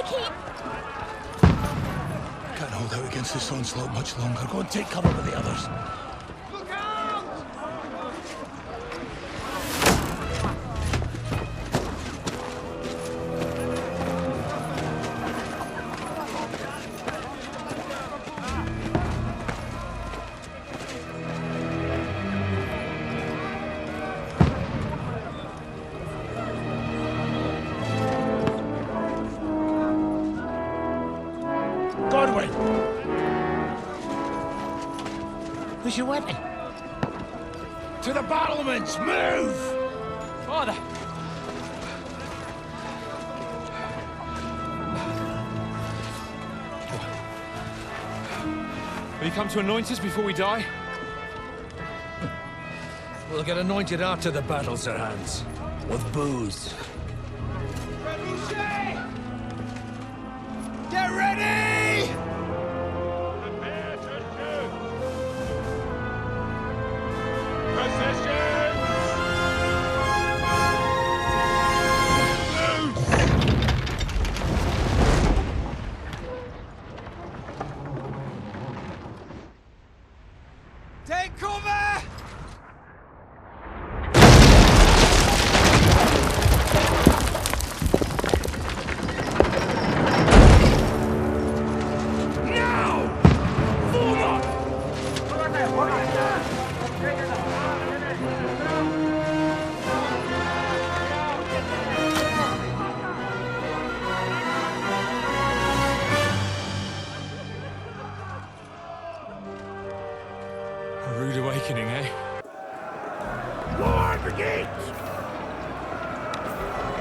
keep... Can't hold out against this onslaught much longer. Go and take cover with the others. Look out! Where's your weapon? To the battlements! Move! Father! Will you come to anoint us before we die? We'll get anointed after the battles are hands. With booze. Get ready! Prepare to shoot! Positions! Take cover! A rude awakening, eh? War begins!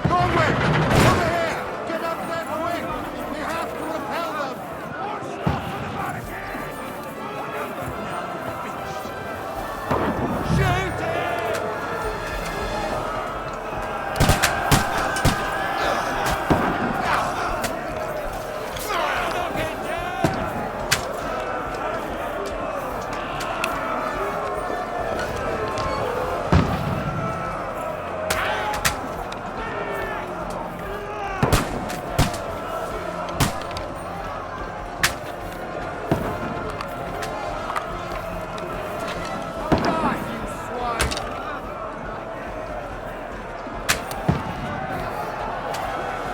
Norway! Over here! Get up that quick! We have to repel them! More stuff on the barricade! Shoot it!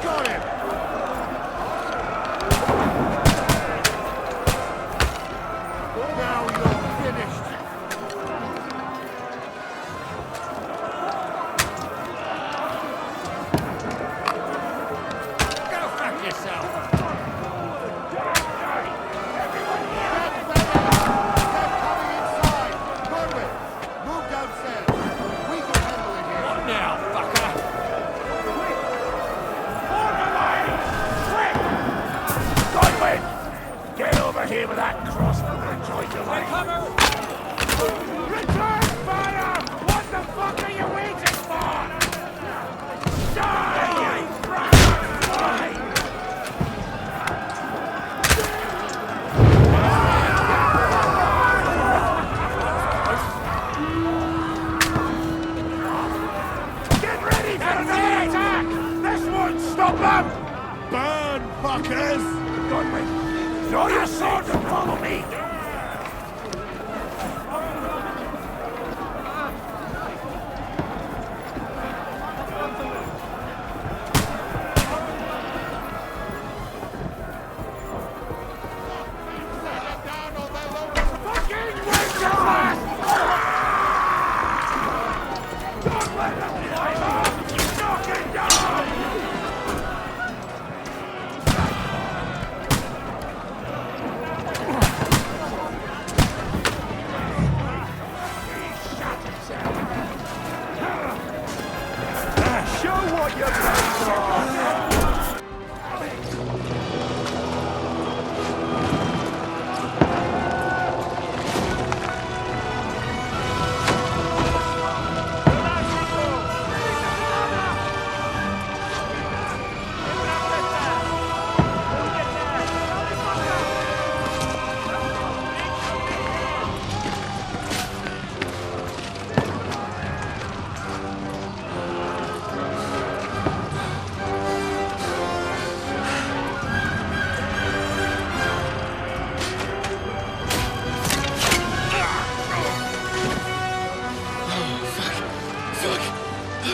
Got him! Now you're finished! Go fuck yourself! They're coming inside! Norway, move downstairs! We can handle it here! What now, fucker? Godwin! Get over here with that crossbow and join your line. Return fire! What the fuck are you waiting for? Die, you swine! Get ready for another attack! This won't stop them! Burn, fuckers! Godwin, draw your swords and follow me! Fucking wake your ass! Don't let them climb up! Knock it down! Show what you're made for!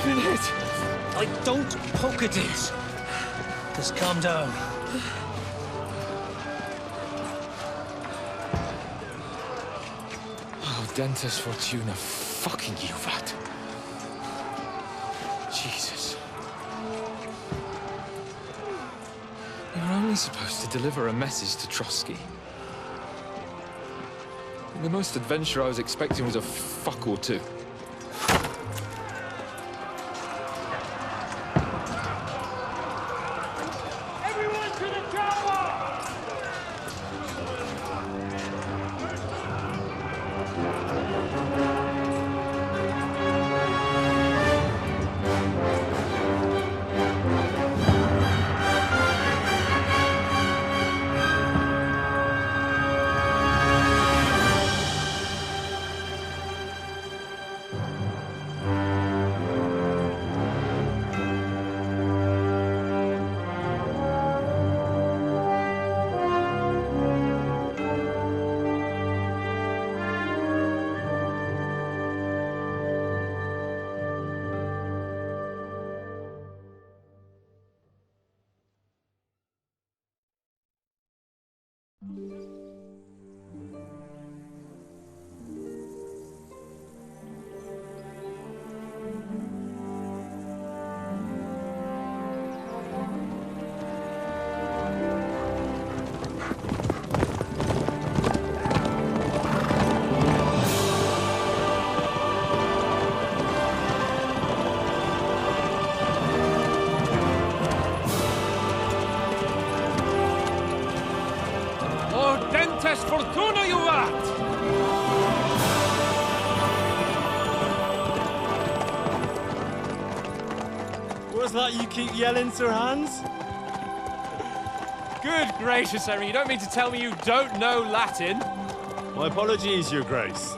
I've been hit. Don't poke at it. Just calm down. Oh, Dentes Fortuna, fucking you, Vat. Jesus. You were only supposed to deliver a message to Trotsky. The most adventure I was expecting was a fuck or two. Everyone to the tower! Dentes Fortuna, you vat! What's that you keep yelling, Sir Hans? Good gracious, Henry, you don't mean to tell me you don't know Latin? My apologies, Your Grace.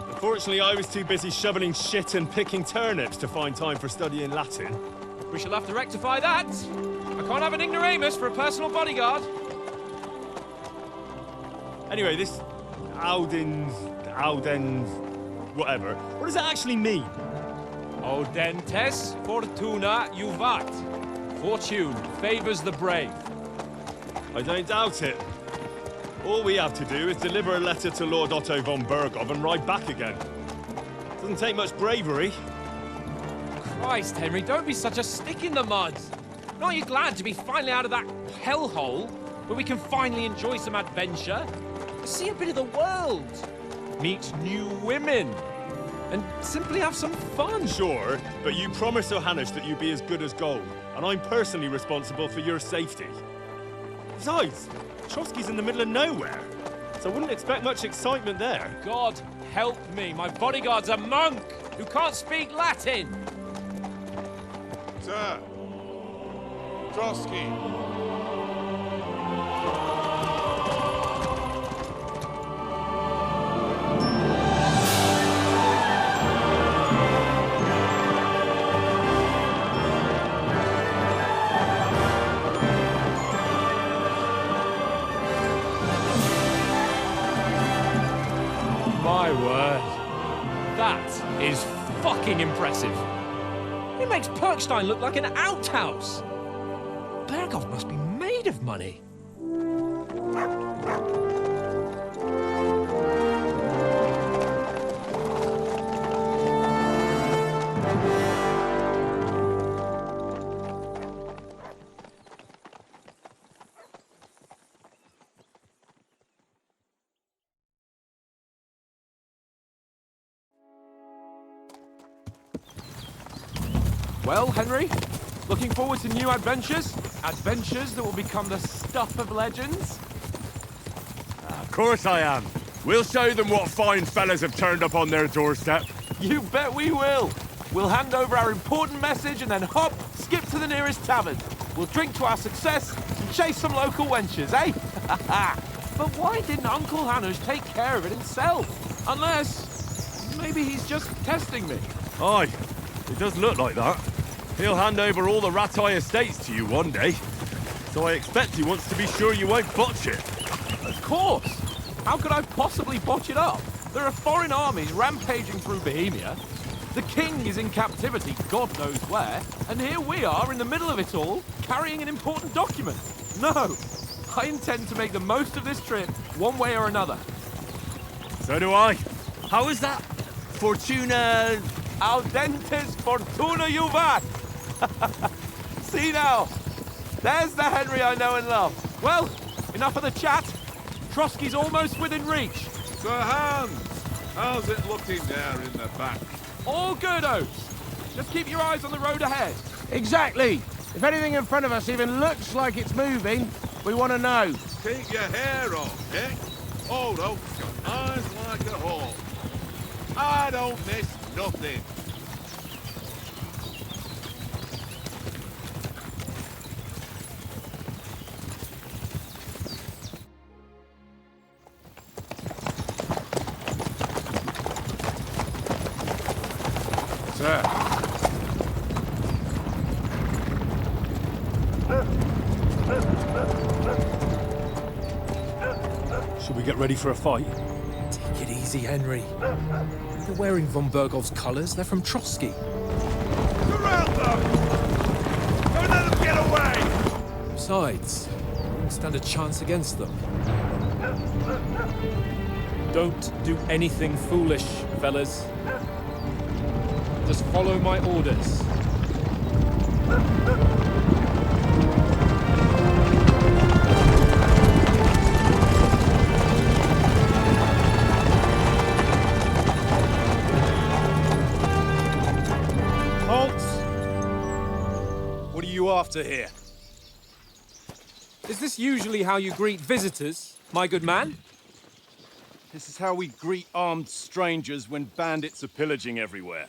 Unfortunately, I was too busy shoveling shit and picking turnips to find time for studying Latin. We shall have to rectify that. I can't have an ignoramus for a personal bodyguard. Anyway, this Audens, whatever. What does it actually mean? Audentes Fortuna Juvat. Fortune favors the brave. I don't doubt it. All we have to do is deliver a letter to Lord Otto von Berghoff and ride back again. Doesn't take much bravery. Christ, Henry, don't be such a stick in the mud. Aren't you glad to be finally out of that hellhole where we can finally enjoy some adventure? See a bit of the world, meet new women, and simply have some fun. Sure, but you promised Johannes that you'd be as good as gold, and I'm personally responsible for your safety. Besides, Trotsky's in the middle of nowhere, so I wouldn't expect much excitement there. God help me, my bodyguard's a monk who can't speak Latin. Sir! Trotsky! My word. That is fucking impressive. It makes Perkstein look like an outhouse. Berghoff must be made of money. Well, Henry, looking forward to new adventures? Adventures that will become the stuff of legends? Of course I am. We'll show them what fine fellas have turned up on their doorstep. You bet we will. We'll hand over our important message and then hop, skip to the nearest tavern. We'll drink to our success and chase some local wenches, eh? But why didn't Uncle Hannes take care of it himself? Unless, maybe he's just testing me. Aye, it does look like that. He'll hand over all the Ratai estates to you one day. So I expect he wants to be sure you won't botch it. Of course. How could I possibly botch it up? There are foreign armies rampaging through Bohemia. The king is in captivity, God knows where, and here we are in the middle of it all, carrying an important document. No, I intend to make the most of this trip, one way or another. So do I. How is that? Fortuna... Audentes fortuna juvat! See now, there's the Henry I know and love. Well, enough of the chat. Trotsky's almost within reach. Sir Hans, how's it looking there in the back? All good, Oates. Just keep your eyes on the road ahead. Exactly. If anything in front of us even looks like it's moving, we want to know. Keep your hair on, eh? Old Oak's got eyes like a hawk. I don't miss nothing. Sir. Should we get ready for a fight? Take it easy, Henry. They're wearing von Bergov's colours. They're from Trotsky. Surround them! Don't let them get away! Besides, we don't stand a chance against them. Don't do anything foolish, fellas. Just follow my orders. Halt! What are you after here? Is this usually how you greet visitors, my good man? This is how we greet armed strangers when bandits are pillaging everywhere.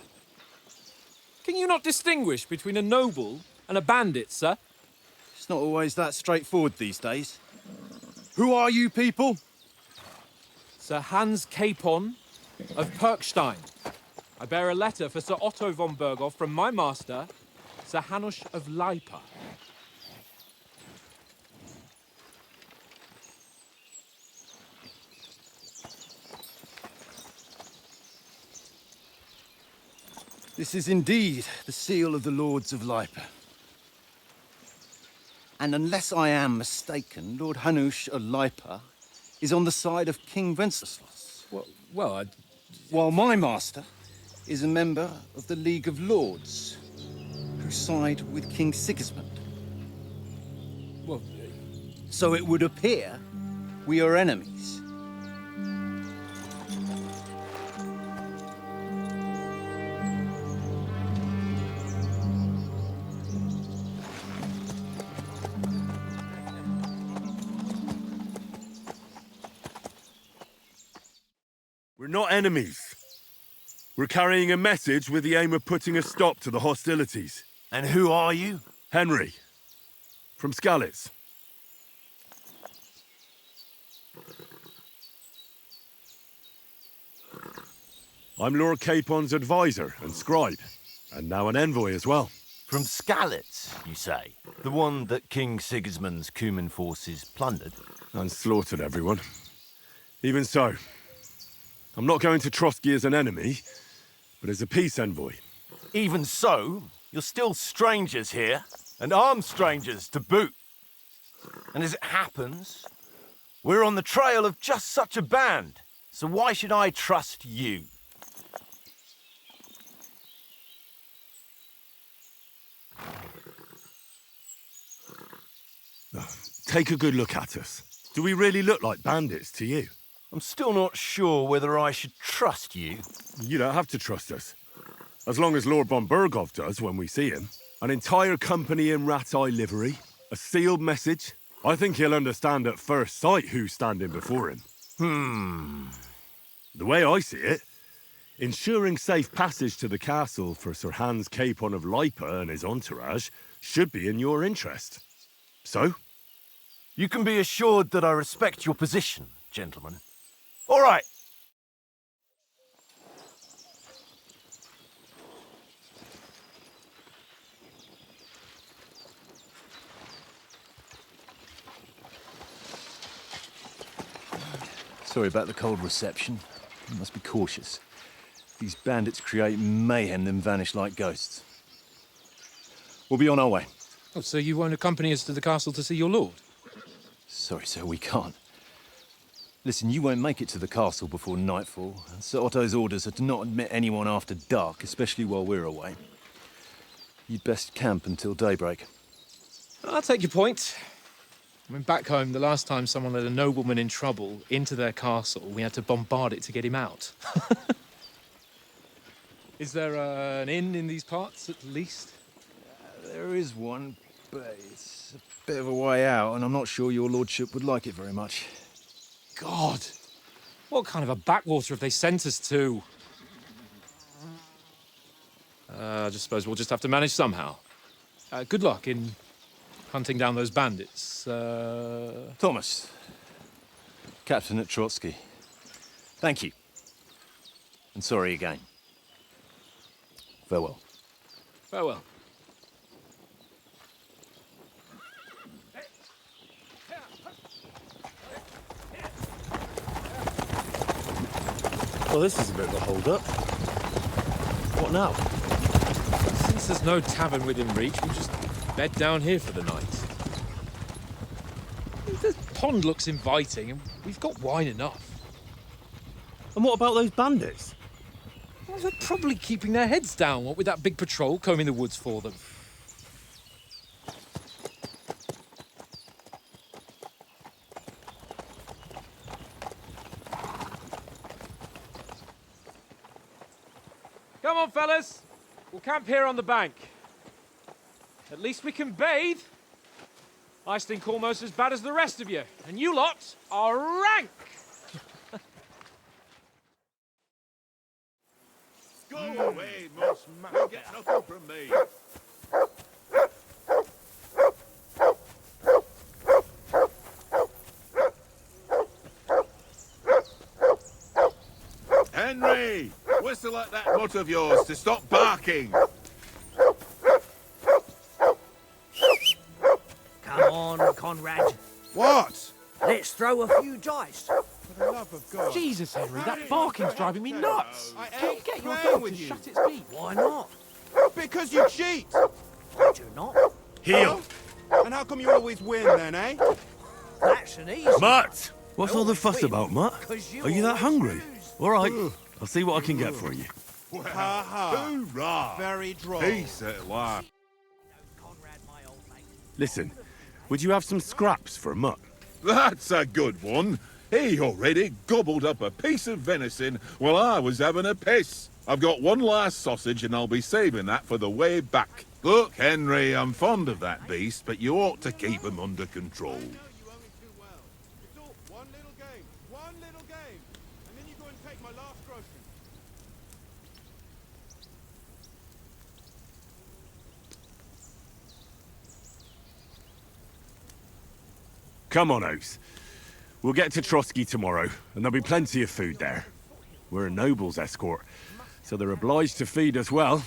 Can you not distinguish between a noble and a bandit, sir? It's not always that straightforward these days. Who are you people? Sir Hans Capon of Perkstein. I bear a letter for Sir Otto von Berghoff from my master, Sir Hanush of Lipa. This is indeed the seal of the Lords of Lipa. And unless I am mistaken, Lord Hanush of Lipa is on the side of King Wenceslas. Well, While my master is a member of the League of Lords, who side with King Sigismund. well, So it would appear we are enemies. We're not enemies. We're carrying a message with the aim of putting a stop to the hostilities. And who are you? Henry, from Skalitz. I'm Lord Capon's advisor and scribe, and now an envoy as well. From Skalitz, you say? The one that King Sigismund's Cuman forces plundered? And slaughtered everyone. Even so, I'm not going to Trotsky as an enemy, but as a peace envoy. Even so, you're still strangers here, and armed strangers to boot. And as it happens, we're on the trail of just such a band, so why should I trust you? Take a good look at us. Do we really look like bandits to you? I'm still not sure whether I should trust you. You don't have to trust us. As long as Lord von Berghoff does when we see him. An entire company in rat-eye livery, a sealed message. I think he'll understand at first sight who's standing before him. The way I see it, ensuring safe passage to the castle for Sir Hans Capon of Lipa and his entourage should be in your interest. So? You can be assured that I respect your position, gentlemen. All right. Sorry about the cold reception. You must be cautious. These bandits create mayhem, then vanish like ghosts. We'll be on our way. Oh, so you won't accompany us to the castle to see your lord? Sorry, sir, we can't. Listen, you won't make it to the castle before nightfall. Sir Otto's orders are to not admit anyone after dark, especially while we're away. You'd best camp until daybreak. I'll take your point. I mean, back home, the last time someone let a nobleman in trouble into their castle, we had to bombard it to get him out. Is there an inn in these parts, at least? There is one, but it's a bit of a way out, and I'm not sure your lordship would like it very much. God! What kind of a backwater have they sent us to? I just suppose we'll just have to manage somehow. Good luck in hunting down those bandits. Thomas, Captain at Trotsky. Thank you. And sorry again. Farewell. Farewell. Well, this is a bit of a hold-up. What now? Since there's no tavern within reach, we'll just bed down here for the night. The pond looks inviting, and we've got wine enough. And what about those bandits? Well, they're probably keeping their heads down, what with that big patrol combing the woods for them. Come on, fellas. We'll camp here on the bank. At least we can bathe. I stink almost as bad as the rest of you, and you lot are rank. Go away, Moss. You get nothing from me. Henry! Whistle at that mutt of yours to stop barking. Come on, Conrad. What? Let's throw a few dice. For the love of God. Jesus, Henry, that barking's driving me nuts. I Can you ain't get your playing dog with to you. shut its beak? Why not? Because you cheat. I do not. Heel! And how come you always win then, eh? That's an easy Mutt! What's all the always fuss win, about, Mutt? 'cause you Are you that always hungry? lose. All right, I'll see what I can get for you. Ha ha. Hoorah. Very droll. Peace at last. Conrad, my old mate. Listen, would you have some scraps for Mutt? That's a good one. He already gobbled up a piece of venison while I was having a piss. I've got one last sausage and I'll be saving that for the way back. Look, Henry, I'm fond of that beast, but you ought to keep him under control. Come on, Oath. We'll get to Trotsky tomorrow, and there'll be plenty of food there. We're a noble's escort, so they're obliged to feed us well.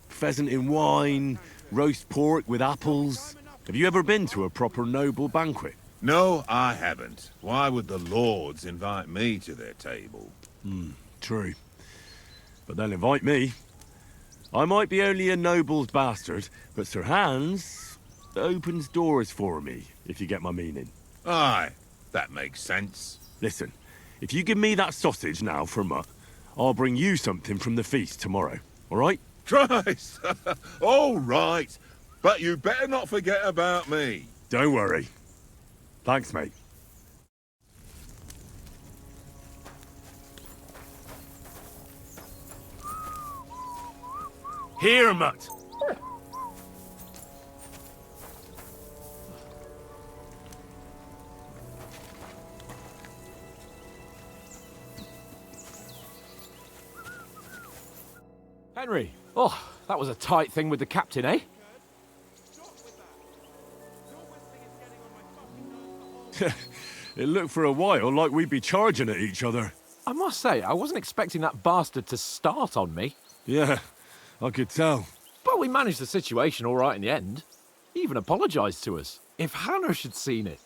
Pheasant in wine, roast pork with apples. Have you ever been to a proper noble banquet? No, I haven't. Why would the lords invite me to their table? True. But they'll invite me. I might be only a noble's bastard, but Sir Hans opens doors for me, if you get my meaning. Aye, that makes sense. Listen, if you give me that sausage now for Mutt, I'll bring you something from the feast tomorrow, all right? Christ! All right, but you better not forget about me. Don't worry. Thanks, mate. Here, Mutt. Henry, oh, that was a tight thing with the captain, eh? It looked for a while like we'd be charging at each other. I must say, I wasn't expecting that bastard to start on me. Yeah, I could tell. But we managed the situation all right in the end. He even apologised to us. If Hannah had seen it.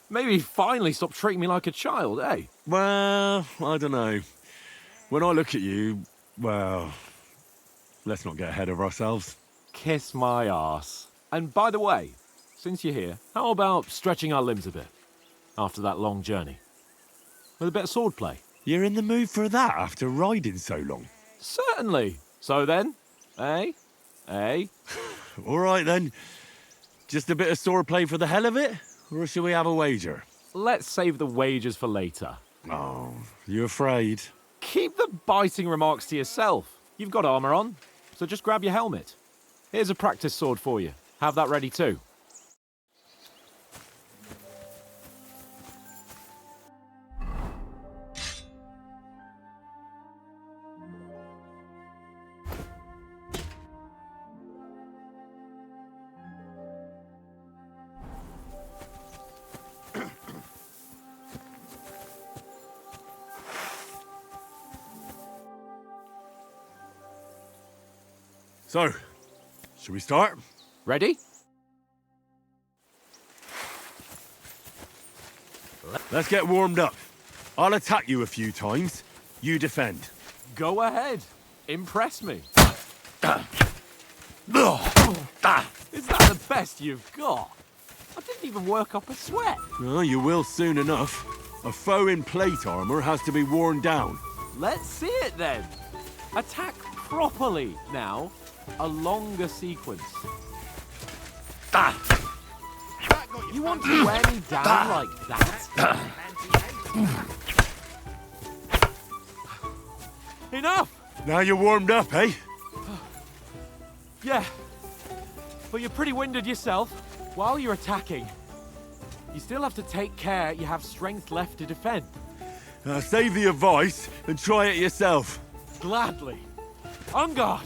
Maybe he'd finally stop treating me like a child, eh? Well, I don't know. When I look at you, well, let's not get ahead of ourselves. Kiss my arse. And by the way, since you're here, how about stretching our limbs a bit after that long journey? With a bit of swordplay. You're in the mood for that after riding so long? Certainly. So then, eh? All right then. Just a bit of swordplay for the hell of it? Or shall we have a wager? Let's save the wagers for later. Oh, you afraid? Keep the biting remarks to yourself. You've got armor on, so just grab your helmet. Here's a practice sword for you. Have that ready too. So, shall we start? Ready? Let's get warmed up. I'll attack you a few times. You defend. Go ahead. Impress me. Is that the best you've got? I didn't even work up a sweat. Oh, you will soon enough. A foe in plate armor has to be worn down. Let's see it then. Attack properly now. A longer sequence. You want to wear me down like that? Enough! Now you're warmed up, eh? Yeah, but you're pretty winded yourself. While you're attacking, you still have to take care you have strength left to defend. Save the advice and try it yourself. Gladly. On guard!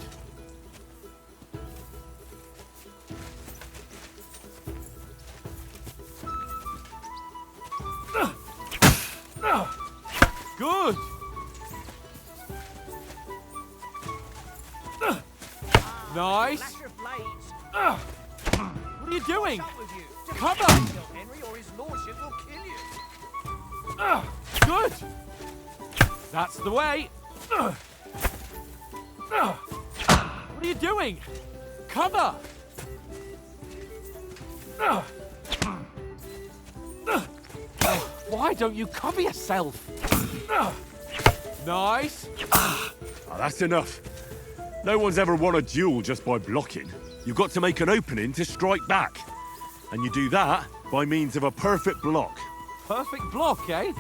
Good! Nice! Flash your blades. What are you doing? What's up with you? Just Cover! kill Henry, or his lordship will kill you. Good! That's the way! What are you doing? Cover! Why don't you cover yourself? Nice! Oh, that's enough. No one's ever won a duel just by blocking. You've got to make an opening to strike back. And you do that by means of a perfect block. Perfect block, eh?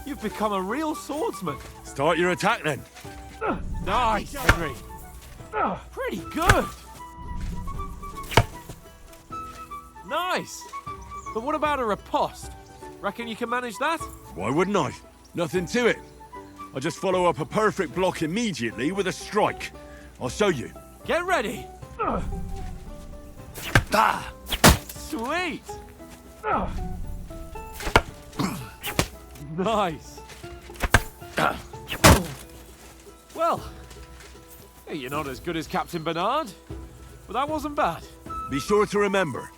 You've become a real swordsman. Start your attack then. Nice, Henry. Pretty good. Nice. But what about a riposte? Reckon you can manage that? Why wouldn't I? Nothing to it. I just follow up a perfect block immediately with a strike. I'll show you. Get ready. Sweet. Nice. Well, you're not as good as Captain Bernard, but that wasn't bad. Be sure to remember,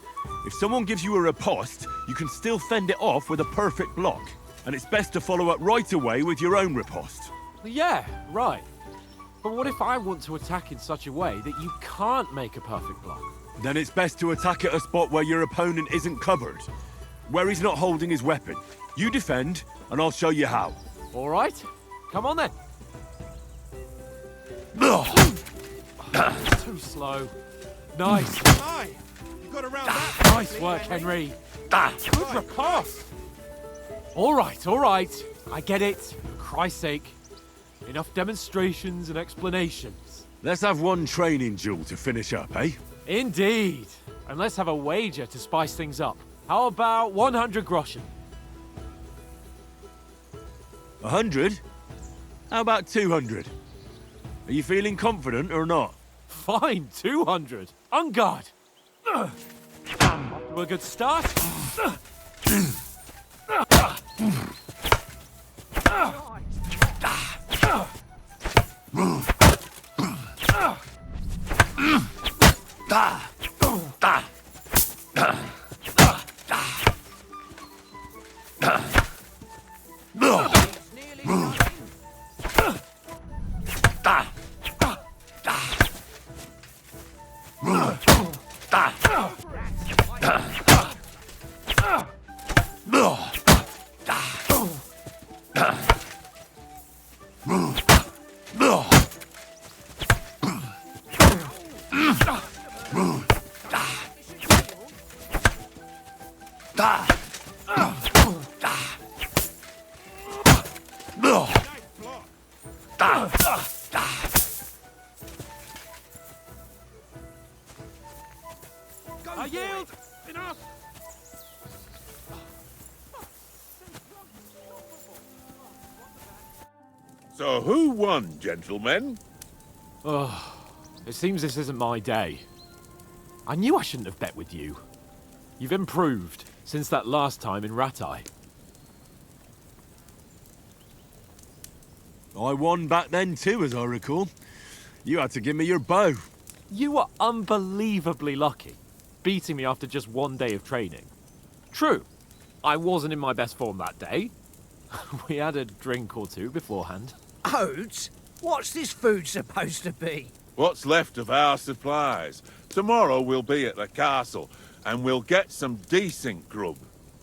if someone gives you a riposte, you can still fend it off with a perfect block. And it's best to follow up right away with your own riposte. Yeah, right. But what if I want to attack in such a way that you can't make a perfect block? Then it's best to attack at a spot where your opponent isn't covered, where he's not holding his weapon. You defend, and I'll show you how. All right, come on then. Too slow. Nice. Aye, you got around that. Nice work, Henry. Good riposte. All right. I get it. For Christ's sake. Enough demonstrations and explanations. Let's have one training duel to finish up, eh? Indeed. And let's have a wager to spice things up. How about 100 groschen? 100? How about 200? Are you feeling confident or not? Fine, 200. On guard. Off to a good start. I yield! Enough! So who won, gentlemen? Oh, it seems this isn't my day. I knew I shouldn't have bet with you. You've improved since that last time in Ratai. I won back then too, as I recall. You had to give me your bow. You were unbelievably lucky, beating me after just one day of training. True, I wasn't in my best form that day. We had a drink or two beforehand. Oats? What's this food supposed to be? What's left of our supplies. Tomorrow we'll be at the castle, and we'll get some decent grub.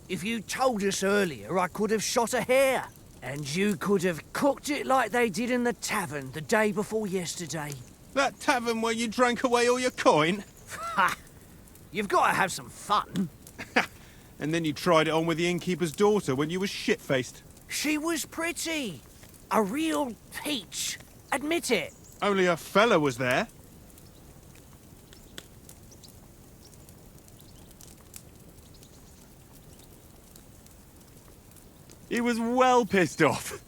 If you told us earlier, I could have shot a hare. And you could have cooked it like they did in the tavern the day before yesterday. That tavern where you drank away all your coin? Ha! You've got to have some fun. And then you tried it on with the innkeeper's daughter when you were shit-faced. She was pretty. A real peach. Admit it. Only a fella was there. He was well pissed off.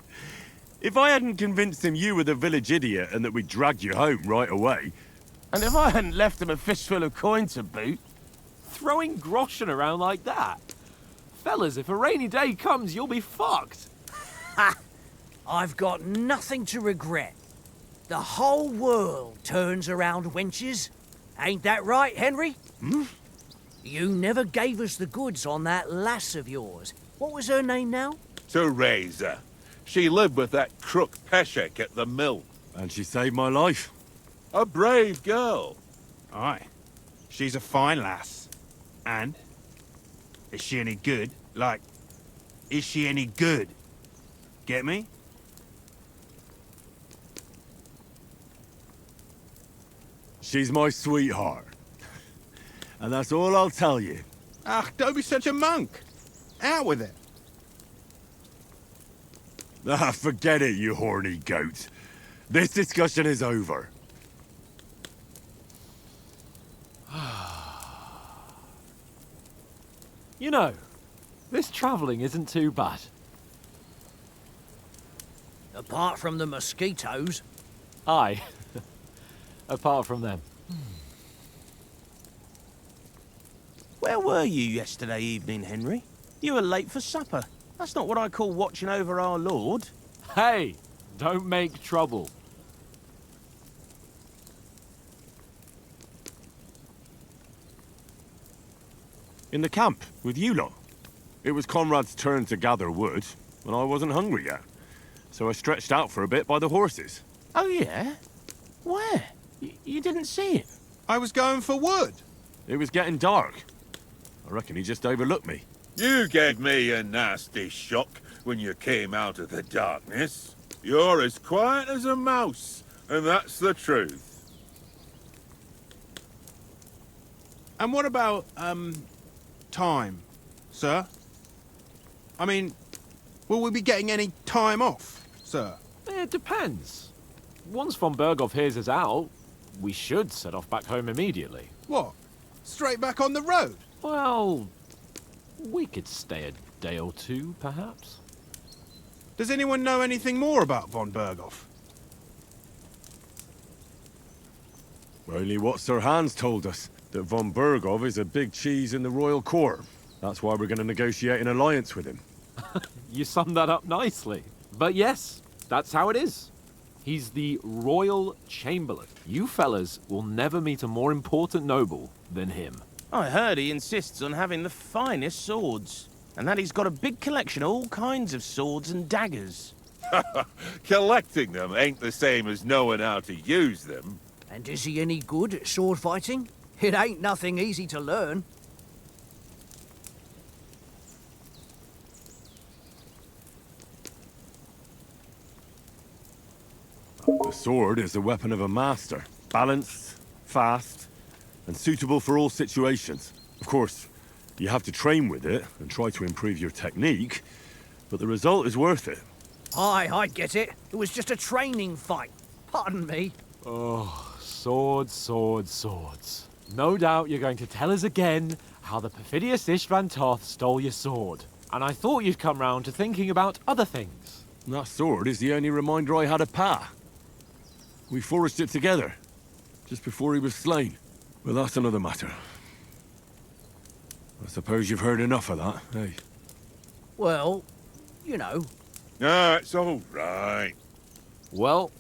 If I hadn't convinced him you were the village idiot and that we'd dragged you home right away... And if I hadn't left him a fistful of coin to boot... Throwing groschen around like that? Fellas, if a rainy day comes, you'll be fucked. Ha! I've got nothing to regret. The whole world turns around wenches. Ain't that right, Henry? Hmm? You never gave us the goods on that lass of yours. What was her name now? Teresa. She lived with that crook Peshek at the mill. And she saved my life. A brave girl. Aye. She's a fine lass. And? Is she any good? Like, is she any good? Get me? She's my sweetheart. And that's all I'll tell you. Ach, don't be such a monk. Out with it. Ah, forget it, you horny goat. This discussion is over. You know, this travelling isn't too bad. Apart from the mosquitoes. Aye. Apart from them. Where were you yesterday evening, Henry? You were late for supper. That's not what I call watching over our Lord. Hey, don't make trouble. In the camp, with you lot. It was Conrad's turn to gather wood, and I wasn't hungry yet. So I stretched out for a bit by the horses. Oh, yeah? Where? You didn't see him? I was going for wood. It was getting dark. I reckon he just overlooked me. You gave me a nasty shock when you came out of the darkness. You're as quiet as a mouse, and that's the truth. And what about, time, sir? I mean, will we be getting any time off, sir? It depends. Once von Berghoff hears us out, we should set off back home immediately. What? Straight back on the road? Well, we could stay a day or two, perhaps. Does anyone know anything more about von Berghoff? Only what Sir Hans told us, that von Berghoff is a big cheese in the royal court. That's why we're going to negotiate an alliance with him. You summed that up nicely. But yes, that's how it is. He's the Royal Chamberlain. You fellas will never meet a more important noble than him. I heard he insists on having the finest swords, and that he's got a big collection of all kinds of swords and daggers. Collecting them ain't the same as knowing how to use them. And is he any good at sword fighting? It ain't nothing easy to learn. The sword is the weapon of a master. Balanced, fast, and suitable for all situations. Of course, You have to train with it and try to improve your technique, but the result is worth it. Aye, I get it. It was just a training fight. Pardon me. Oh, swords, swords, swords. No doubt you're going to tell us again how the perfidious Istvan Toth stole your sword. And I thought you'd come round to thinking about other things. That sword is the only reminder I had of Pa. We forged it together, just before he was slain. But that's another matter. I suppose you've heard enough of that, eh? Well, you know. Ah, it's all right. Well,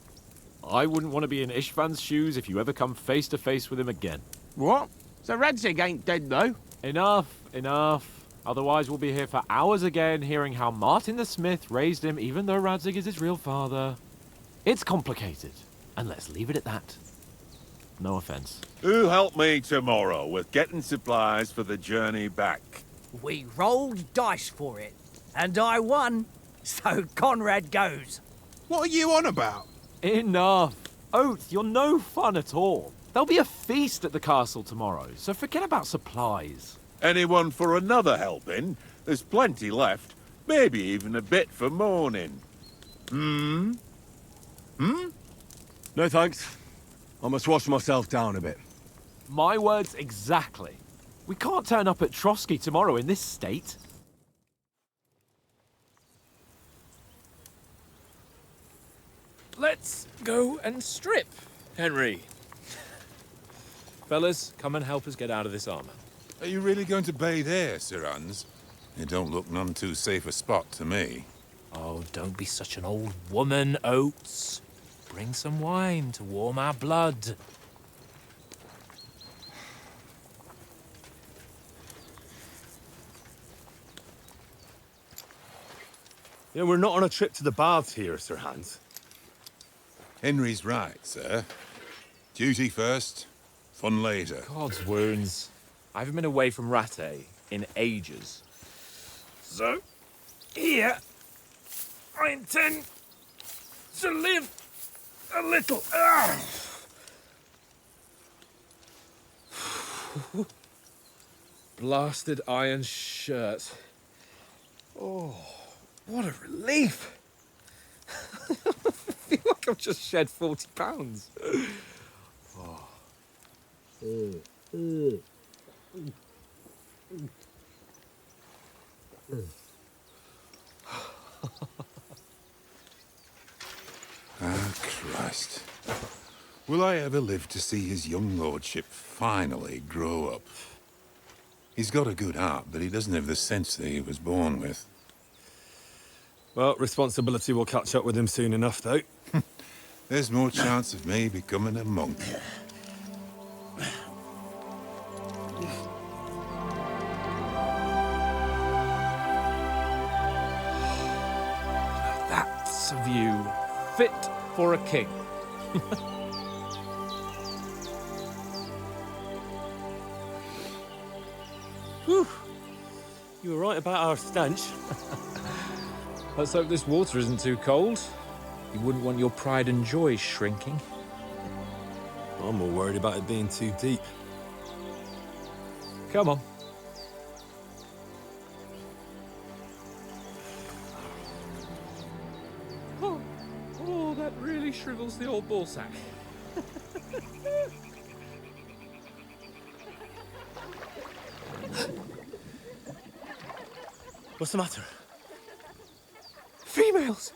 I wouldn't want to be in Istvan's shoes if you ever come face to face with him again. What? So Radzig ain't dead, though? Enough, enough. Otherwise we'll be here for hours again hearing how Martin the Smith raised him even though Radzig is his real father. It's complicated, and let's leave it at that. No offense. Who'll help me tomorrow with getting supplies for the journey back? We rolled dice for it, and I won. So Conrad goes. What are you on about? Enough. Oath, you're no fun at all. There'll be a feast at the castle tomorrow, so forget about supplies. Anyone for another helping? There's plenty left. Maybe even a bit for morning. Hmm? No thanks. I must wash myself down a bit. My words exactly. We can't turn up at Trotsky tomorrow in this state. Let's go and strip, Henry. Fellas, come and help us get out of this armor. Are you really going to bathe here, Sir Hans? It don't look none too safe a spot to me. Oh, don't be such an old woman, Oates. Bring some wine to warm our blood. Yeah, we're not on a trip to the baths here, Sir Hans. Henry's right, sir. Duty first, fun later. God's wounds. I haven't been away from Rattay in ages. So, here, I intend to live a little. Blasted iron shirt. Oh, what a relief. I feel like I've just shed 40 pounds. Ah, Christ. Will I ever live to see his young lordship finally grow up? He's got a good heart, but he doesn't have the sense that he was born with. Well, responsibility will catch up with him soon enough, though. There's more chance of me becoming a monk. That's a view fit for a king. Whew. You were right about our stench. Let's hope this water isn't too cold. You wouldn't want your pride and joy shrinking. I'm more worried about it being too deep. Come on. Oh, that really shrivels the old ball sack. What's the matter? Females!